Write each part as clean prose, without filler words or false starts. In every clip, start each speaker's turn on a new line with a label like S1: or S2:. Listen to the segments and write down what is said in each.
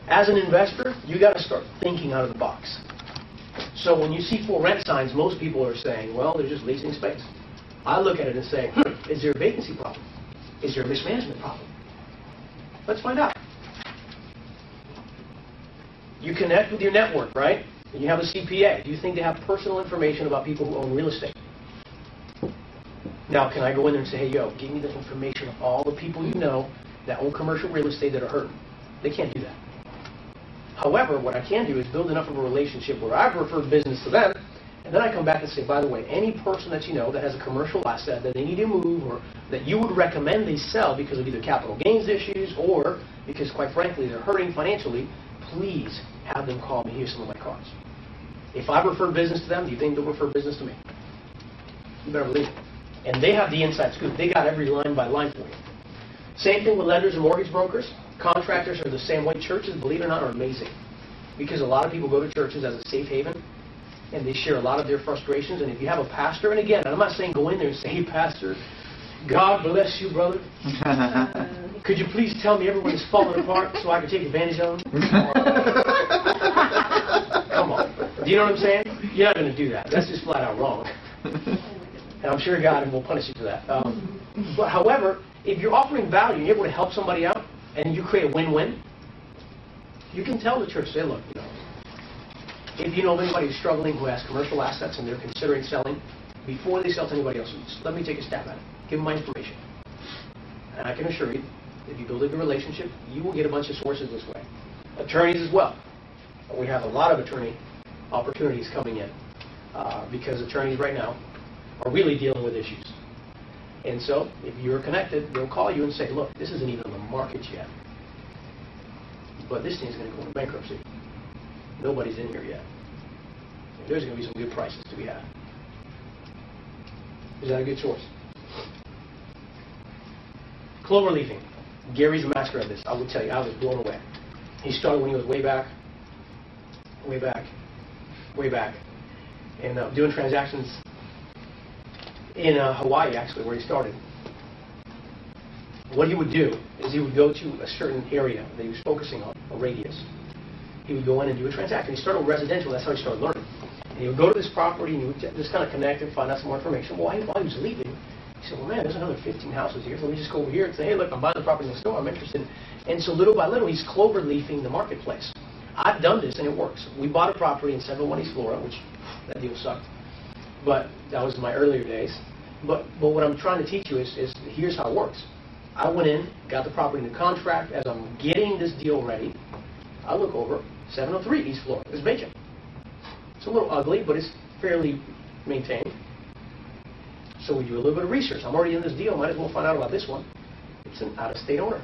S1: As an investor, you got to start thinking out of the box. So when you see for rent signs, most people are saying, well, they're just leasing space. I look at it and say, is there a vacancy problem? Is there a mismanagement problem? Let's find out. You connect with your network, right? And you have a CPA. Do you think they have personal information about people who own real estate? Now, can I go in there and say, hey, yo, give me the information of all the people you know that own commercial real estate that are hurting? They can't do that. However, what I can do is build enough of a relationship where I've referred business to them, and then I come back and say, by the way, any person that you know that has a commercial asset that they need to move or that you would recommend they sell because of either capital gains issues or because, quite frankly, they're hurting financially, please have them call me. Here's some of my cards. If I refer business to them, do you think they'll refer business to me? You better believe it. And they have the inside scoop. They got every line by line for you. Same thing with lenders and mortgage brokers. Contractors are the same way. Churches, believe it or not, are amazing. Because a lot of people go to churches as a safe haven, and they share a lot of their frustrations. And if you have a pastor, and again, I'm not saying go in there and say, hey, pastor, God bless you, brother. Could you please tell me everyone is falling apart so I can take advantage of them? Come on. Do you know what I'm saying? You're not going to do that. That's just flat out wrong. And I'm sure God will punish you for that. But however, if you're offering value and you're able to help somebody out and you create a win-win, you can tell the church, say, look, you know, if you know of anybody who's struggling who has commercial assets and they're considering selling, before they sell to anybody else, let me take a stab at it. Give them my information. And I can assure you, if you build a good relationship, you will get a bunch of sources this way. Attorneys as well. We have a lot of attorney opportunities coming in because attorneys right now are really dealing with issues. And so, if you're connected, they'll call you and say, look, this isn't even on the market yet, but this thing's going to go into bankruptcy. Nobody's in here yet. And there's going to be some good prices to be had. Is that a good source? Clover leafing. Gary's a master of this. I will tell you, I was blown away. He started when he was way back, and doing transactions in Hawaii, actually, where he started. What he would do is he would go to a certain area that he was focusing on, a radius. He would go in and do a transaction. He started with residential. That's how he started learning. And he would go to this property and he would just kind of connect and find out some more information. Well, while he was leaving, he said, well, man, there's another 15 houses here. So let me just go over here and say, hey, look, I'm buying the property next door. I'm interested. And so little by little, he's clover leafing the marketplace. I've done this, and it works. We bought a property in 701 East Florida, which that deal sucked. But that was in my earlier days. But what I'm trying to teach you is here's how it works. I went in, got the property in the contract. As I'm getting this deal ready, I look over, 703 East Florida. It's vacant. It's a little ugly, but it's fairly maintained. So we do a little bit of research. I'm already in this deal. Might as well find out about this one. It's an out-of-state owner.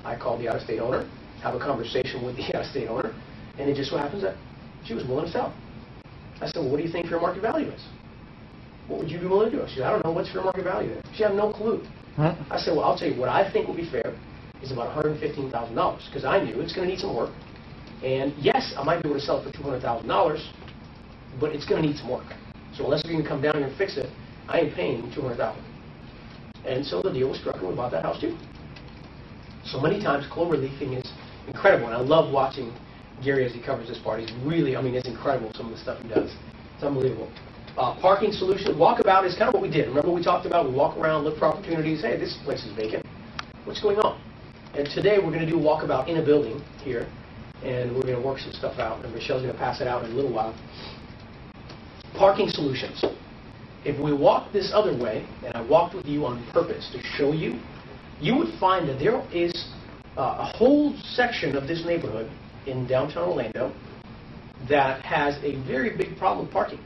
S1: I called the out-of-state owner, have a conversation with the out-of-state owner, and it just so happens that she was willing to sell. I said, well, what do you think fair market value is? What would you be willing to do? She said, I don't know. What's fair market value there? She had no clue. I said, well, I'll tell you what I think would be fair is about $115,000 because I knew it's going to need some work. And yes, I might be able to sell it for $200,000, but it's going to need some work. So unless you can come down here and fix it, I ain't paying $200,000. And so the deal was struck and we bought that house too. So many times clover leafing is incredible, and I love watching Gary as he covers this part. He's really, I mean, it's incredible some of the stuff he does. It's unbelievable. Parking solution, walkabout is kind of what we did. Remember we talked about, we walk around, look for opportunities. Hey, this place is vacant. What's going on? And today we're going to do a walkabout in a building here, and we're going to work some stuff out, and Michelle's going to pass it out in a little while. Parking solutions. If we walk this other way, and I walked with you on purpose to show you, you would find that there is a whole section of this neighborhood in downtown Orlando that has a very big problem with parking.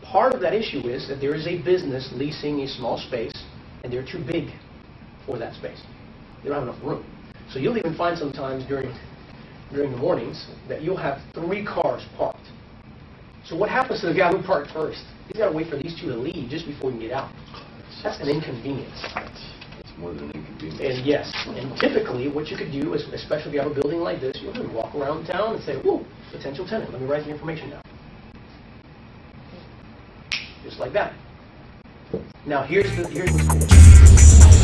S1: Part of that issue is that there is a business leasing a small space, and they're too big for that space. They don't have enough room. So you'll even find sometimes during the mornings that you'll have 3 cars parked. So what happens to the guy who parked first? He's got to wait for these 2 to leave just before he can get out. That's an inconvenience.
S2: It's more than an inconvenience.
S1: And yes, and typically what you could do, is, especially if you have a building like this, you'll just walk around town and say, whoa, potential tenant, let me write the information down. Just like that. Now here's what's cool.